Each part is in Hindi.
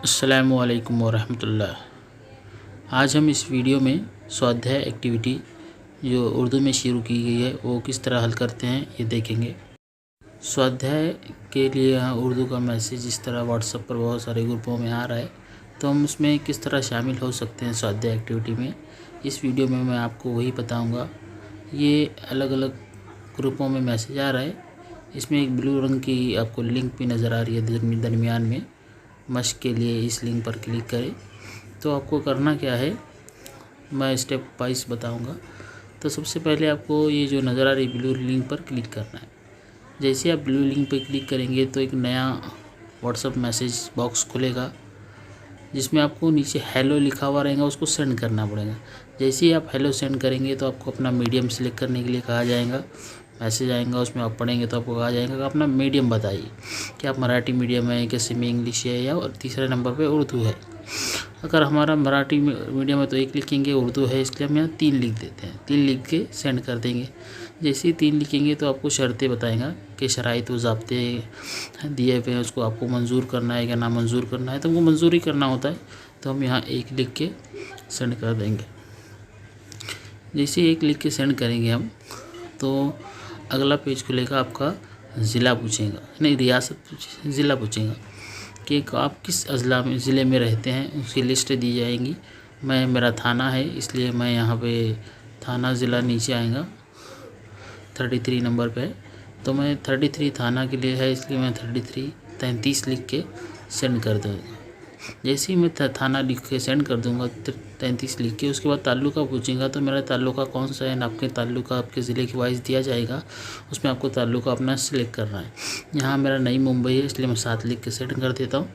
अस्सलामुअलैकुम वरहमतुल्लाह। आज हम इस वीडियो में स्वाध्याय एक्टिविटी जो उर्दू में शुरू की गई है वो किस तरह हल करते हैं ये देखेंगे। स्वाध्याय के लिए यहाँ उर्दू का मैसेज इस तरह व्हाट्सएप पर बहुत सारे ग्रुपों में आ रहा है, तो हम उसमें किस तरह शामिल हो सकते हैं स्वाध्याय एक्टिविटी में। इस वीडियो में मैं आपको वही बताऊँगा। ये अलग अलग ग्रुपों में मैसेज आ रहा है। इसमें एक ब्लू रंग की आपको लिंक भी नज़र आ रही है दरमियान में। मश्क के लिए इस लिंक पर क्लिक करें। तो आपको करना क्या है मैं स्टेप वाइज बताऊंगा। तो सबसे पहले आपको ये जो नज़र आ रही ब्लू लिंक पर क्लिक करना है। जैसे आप ब्लू लिंक पर क्लिक करेंगे तो एक नया व्हाट्सएप मैसेज बॉक्स खुलेगा जिसमें आपको नीचे हेलो लिखा हुआ रहेगा, उसको सेंड करना पड़ेगा। जैसे ही आप हेलो सेंड करेंगे तो आपको अपना मीडियम सेलेक्ट करने के लिए कहा जाएगा। मैसेज आएगा, उसमें आप पढ़ेंगे तो आपको कहा जाएगा कि अपना मीडियम बताइए कि आप मराठी मीडियम है कि सेमी इंग्लिश है या तीसरे नंबर पे उर्दू है। अगर हमारा मराठी मीडियम है तो 1 लिखेंगे, उर्दू है इसलिए हम यहाँ 3 लिख देते हैं। 3 लिख के सेंड कर देंगे। जैसे ही 3 लिखेंगे तो आपको शर्तें बताएगा कि शराइत व ज़ाब्ते दिए हुए हैं, उसको आपको मंजूर करना है या ना मंजूर करना है। तो हमको मंजूर ही करना होता है, तो हम यहाँ 1 लिख के सेंड कर देंगे। जैसे 1 लिख के सेंड करेंगे हम तो अगला पेज खुलेगा, आपका ज़िला पूछेगा, नहीं रियासत ज़िला पूछेगा कि आप किस अजला में ज़िले में रहते हैं, उसकी लिस्ट दी जाएगी। मेरा थाना है इसलिए मैं यहाँ पे थाना ज़िला नीचे आएगा 33 नंबर पे, तो मैं 33 थाना के लिए है इसलिए मैं 33 लिख के सेंड कर दूँगा। जैसे ही मैं थाना लिख के सेंड कर दूंगा 33 लिख के, उसके बाद ताल्लुका पूछेगा तो मेरा ताल्लुका कौन सा है, आपके ताल्लुका आपके ज़िले के वाइज दिया जाएगा। उसमें आपको ताल्लुका अपना सिलेक्ट करना है। यहाँ मेरा नई मुंबई है इसलिए मैं 7 लिख के सेंड कर देता हूँ।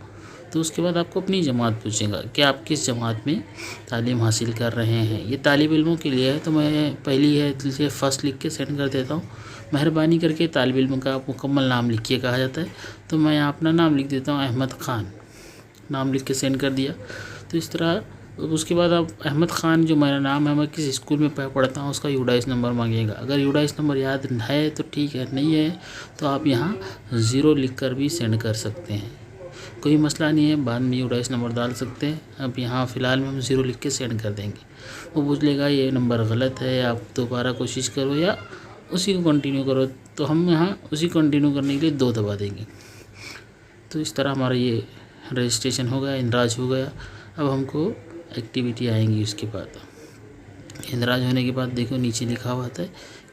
तो उसके बाद आपको अपनी जमात पूछेगा कि आप किस जमात में तालीम हासिल कर रहे हैं। ये तालिब इल्मों के लिए है, तो मैं पहली है इसलिए फर्स्ट लिख के सेंड कर देता हूँ। मेहरबानी करके तालिब इल्म का मुकम्मल नाम लिखिए कहा जाता है, तो मैं यहाँ अपना नाम लिख देता हूँ अहमद ख़ान। नाम लिख के सेंड कर दिया। तो इस तरह उसके बाद आप अहमद ख़ान जो मेरा नाम है, मैं किस स्कूल में पढ़ता हूँ उसका यूडाइस नंबर मांगेगा। अगर यूडाइस नंबर याद है तो ठीक है, नहीं है तो आप यहाँ 0 लिख कर भी सेंड कर सकते हैं, कोई मसला नहीं है। बाद में यूडाइस नंबर डाल सकते हैं। अब यहाँ फ़िलहाल में हम 0 लिख के सेंड कर देंगे। वो पूछ लेगा ये नंबर गलत है, आप दोबारा कोशिश करो या उसी को कंटिन्यू करो। तो हम यहाँ उसी कंटिन्यू करने के लिए 2 दबा देंगे। तो इस तरह हमारा ये रजिस्ट्रेशन हो गया, इंदराज हो गया। अब हमको एक्टिविटी आएंगी। उसके बाद इंदराज होने के बाद देखो नीचे लिखा हुआ था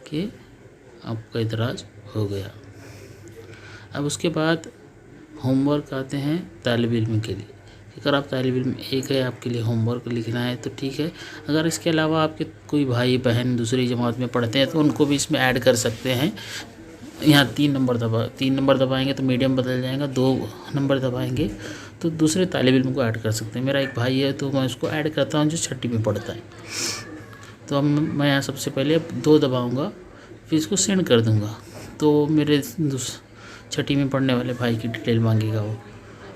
कि आपका इंदराज हो गया। अब उसके बाद होमवर्क आते हैं तालिब इल्म के लिए। अगर आप तालिब इल्म 1 है, आपके लिए होमवर्क लिखना है तो ठीक है। अगर इसके अलावा आपके कोई भाई बहन दूसरी जमात में पढ़ते हैं तो उनको भी इसमें ऐड कर सकते हैं। यहाँ 3 नंबर दबाएंगे तो मीडियम बदल जाएगा, 2 नंबर दबाएंगे तो दूसरे तालिब इल्म को ऐड कर सकते हैं। मेरा एक भाई है तो मैं उसको ऐड करता हूँ जो 6ठी में पढ़ता है। तो अब मैं यहाँ सबसे पहले 2 दबाऊँगा, फिर इसको सेंड कर दूँगा। तो मेरे 6ठी में पढ़ने वाले भाई की डिटेल मांगेगा वो।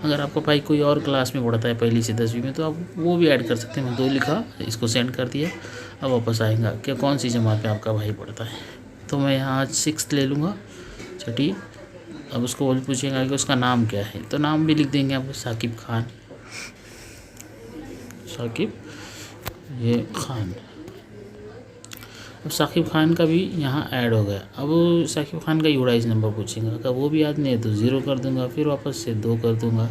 अगर आपका भाई कोई और क्लास में पढ़ता है 1ली से 10वीं में तो आप वो भी ऐड कर सकते हैं। मैं 2 लिखा, इसको सेंड कर दिया। अब वापस आएगा कि कौन सी जमात में आपका भाई पढ़ता है। तो मैं यहाँ 6th ले लूँगा, 6ठी। अब उसको पूछेगा कि उसका नाम क्या है, तो नाम भी लिख देंगे आपको साकिब खान, साकिब ये खान। अब साकिब खान का भी यहाँ ऐड हो गया। अब साकिब खान का यूडाइस नंबर पूछेगा, अगर वो भी याद नहीं है तो 0 कर दूंगा, फिर वापस से 2 कर दूंगा।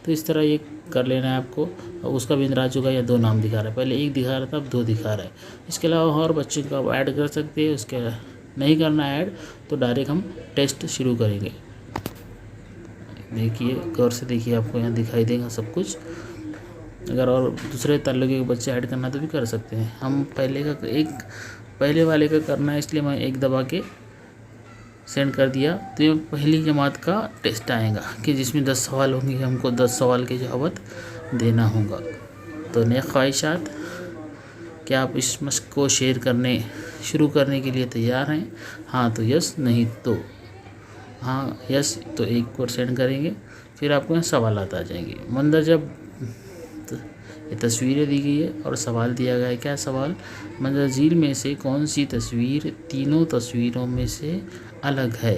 तो इस तरह ये कर लेना है आपको। अब उसका भी इंदराज होगा या 2 नाम दिखा रहा है, पहले 1 दिखा रहा था अब 2 दिखा रहा है। इसके अलावा और बच्चे को आप ऐड कर सकते हैं। उसके नहीं करना ऐड तो डायरेक्ट हम टेस्ट शुरू करेंगे। देखिए गौर से देखिए, आपको यहाँ दिखाई देगा सब कुछ। अगर और दूसरे ताल्लुके के बच्चे ऐड करना तो भी कर सकते हैं। हम पहले वाले का करना है इसलिए मैं 1 दबा के सेंड कर दिया। तो ये पहली जमात का टेस्ट आएगा कि जिसमें 10 सवाल होंगे, हमको 10 सवाल के जवाब देना होगा। तो नेक ख्वाहिशात, क्या आप इस मश्क को शुरू करने के लिए तैयार हैं? हाँ तो यस, नहीं तो हाँ यस तो 1 पर सेंड करेंगे। फिर आपको यहाँ सवालात आ जाएंगे। मंदरजा ये तस्वीरें दी गई है और सवाल दिया गया है। क्या सवाल? मंदरजा झील में से कौन सी तस्वीर तीनों तस्वीरों में से अलग है?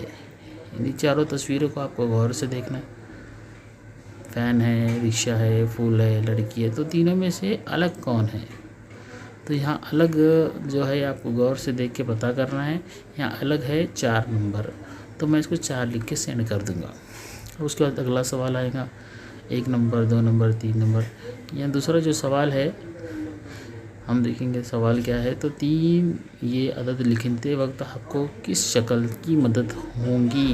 इन चारों तस्वीरों को आपको गौर से देखना है। फ़ैन है, रिक्शा है, फूल है, लड़की है, तो तीनों में से अलग कौन है। तो यहाँ अलग जो है आपको गौर से देख के पता करना है। यहाँ अलग है 4 नंबर, तो मैं इसको 4 लिख के सेंड कर दूँगा। उसके बाद अगला सवाल आएगा 1 नंबर, 2 नंबर, 3 नंबर। यहाँ दूसरा जो सवाल है हम देखेंगे सवाल क्या है। तो 3 ये अदद लिखते वक्त आपको किस शक्ल की मदद होंगी।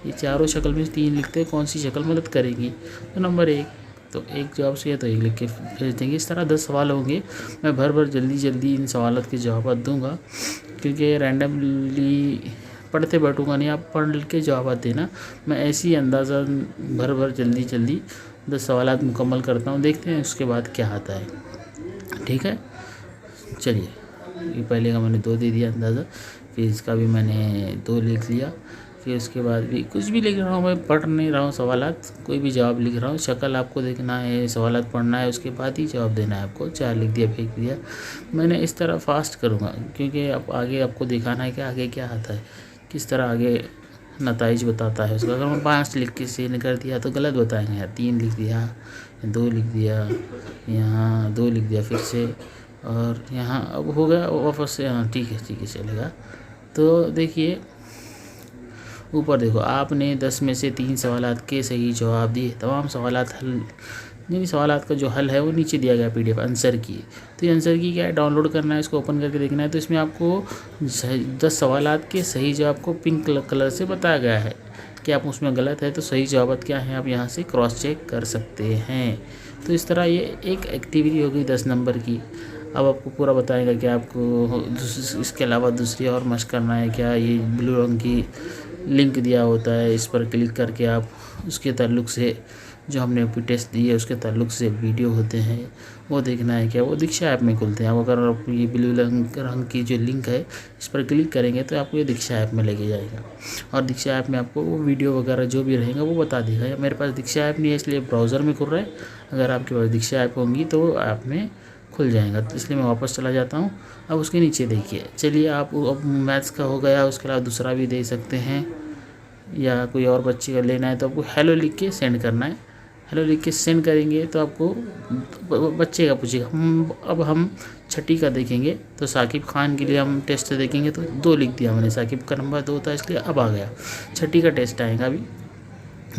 ये चारों शक्ल में 3 लिखते हैं, कौन सी शक्ल मदद करेगी। तो नंबर 1, तो 1 जवाब से है तो 1 लिख के भेज देंगे। इस तरह 10 सवाल होंगे। मैं भर जल्दी इन सवालों के जवाब दूंगा, क्योंकि रैंडमली पढ़ते बैठूंगा नहीं, आप पढ़ के जवाब देना। मैं ऐसे ही अंदाज़ा भर जल्दी 10 सवाल मुकम्मल करता हूँ, देखते हैं उसके बाद क्या आता है। ठीक है, चलिए। ये पहले का मैंने 2 दे दिया अंदाज़ा, फिर इसका भी मैंने 2 लिख लिया। फिर उसके बाद भी कुछ भी लिख रहा हूँ, मैं पढ़ नहीं रहा हूँ सवालात, कोई भी जवाब लिख रहा हूँ। शक्ल आपको देखना है, सवालात पढ़ना है, उसके बाद ही जवाब देना है आपको। 4 लिख दिया, फेंक दिया। मैंने इस तरह फास्ट करूँगा, क्योंकि अब आगे आपको दिखाना है कि आगे क्या आता है, किस तरह आगे नताइज बताता है उसका। अगर मैं 5 लिख के सेंड कर दिया तो गलत बताएंगे। यार 3 लिख दिया, 2 लिख दिया, यहाँ 2 लिख दिया फिर से, और यहाँ अब हो गया वापस से। हाँ ठीक है चलेगा। तो देखिए ऊपर देखो, आपने 10 में से 3 सवालात के सही जवाब दिए। तमाम सवालात हल, यानी सवालात का जो हल है वो नीचे दिया गया PDF आंसर की। तो ये आंसर की क्या है, डाउनलोड करना है, इसको ओपन करके देखना है। तो इसमें आपको 10 सवालात के सही जवाब को पिंक कलर से बताया गया है कि आप उसमें गलत है, तो सही जवाब क्या है आप यहाँ से क्रॉस चेक कर सकते हैं। तो इस तरह ये एक एक्टिविटी होगी 10 नंबर की। अब आपको पूरा बताएगा कि आपको इसके अलावा दूसरी और मशक करना है क्या। ये ब्लू रंग की लिंक दिया होता है, इस पर क्लिक करके आप उसके ताल्लुक़ से जो हमने टेस्ट दिए है उसके ताल्लुक़ से वीडियो होते हैं वो देखना है क्या। वो दीक्षा ऐप में खुलते हैं। अब अगर आप ये ब्लू रंग की जो लिंक है इस पर क्लिक करेंगे तो आपको ये दीक्षा ऐप में लेके जाएगा, और दीक्षा ऐप में आपको वो वीडियो वगैरह जो भी रहेगा वो बता देगा। मेरे पास दीक्षा ऐप नहीं है इसलिए ब्राउज़र में खुल रहा है। अगर आपके पास दीक्षा ऐप होंगी तो वो ऐप में खुल जाएगा, तो इसलिए मैं वापस चला जाता हूँ। अब उसके नीचे देखिए, चलिए आप अब मैथ्स का हो गया, उसके अलावा दूसरा भी दे सकते हैं, या कोई और बच्चे का लेना है तो आपको हेलो लिख के सेंड करना है। हेलो लिख के सेंड करेंगे तो आपको बच्चे का पूछेगा। अब हम छठी का देखेंगे, तो साकिब खान के लिए हम टेस्ट देखेंगे। तो 2 लिख दिया मैंने, साकिब का नंबर 2 था इसलिए अब आ गया। छठी का टेस्ट आएगा। अभी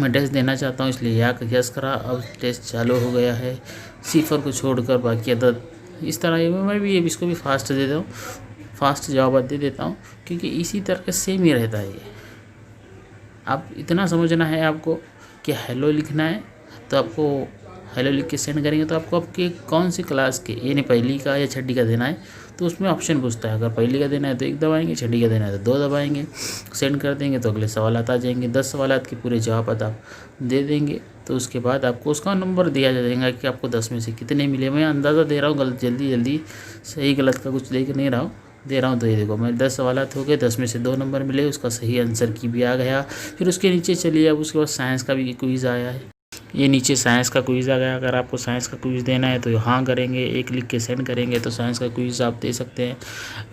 मैं टेस्ट देना चाहता हूँ इसलिए या का यस करा। अब टेस्ट चालू हो गया है, सिफर को छोड़कर बाकी अदद। इस तरह मैं भी इसको भी फास्ट दे देता हूँ, फास्ट जवाब दे देता हूँ, क्योंकि इसी तरह सेम ही रहता है ये। आप इतना समझना है आपको कि हेलो लिखना है, तो आपको हेलो लिख के सेंड करेंगे तो आपको आपके कौन सी क्लास के, यानी पहली का या छठी का देना है, तो उसमें ऑप्शन पूछता है। अगर पहली का देना है तो 1 दबाएंगे, छठी का देना है तो 2 दबाएंगे। सेंड कर देंगे तो अगले सवालात आ जाएंगे। 10 सवालात के पूरे जवाब आप दे देंगे, तो उसके बाद आपको उसका नंबर दिया जाएगा कि आपको 10 में से कितने मिले। मैं अंदाज़ा दे रहा हूँ, गलत जल्दी सही गलत का कुछ देख नहीं रहा हूँ, दे रहा हूँ। तो ये देखो, मैं 10 सवालात हो गए, 10 में से 2 नंबर मिले, उसका सही आंसर की भी आ गया। फिर उसके नीचे चलिए, अब उसके बाद साइंस का भी क्विज़ आया है। ये नीचे साइंस का क्विज़ आ गया। अगर आपको साइंस का क्विज़ देना है तो हाँ करेंगे, 1 लिख के सेंड करेंगे तो साइंस का क्विज़ आप दे सकते हैं।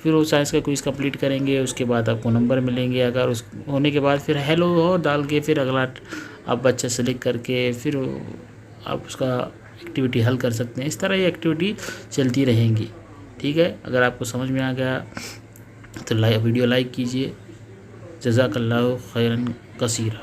फिर वो साइंस का क्विज़ कंप्लीट करेंगे, उसके बाद आपको नंबर मिलेंगे। अगर उस होने के बाद फिर हेलो और डाल के फिर अगला आप बच्चा सेलेक्ट करके फिर आप उसका एक्टिविटी हल कर सकते हैं। इस तरह ये एक्टिविटी चलती रहेंगी। ठीक है, अगर आपको समझ में आ गया तो वीडियो लाइक कीजिए। जज़ाकल्लाहु खैरन कसीरा।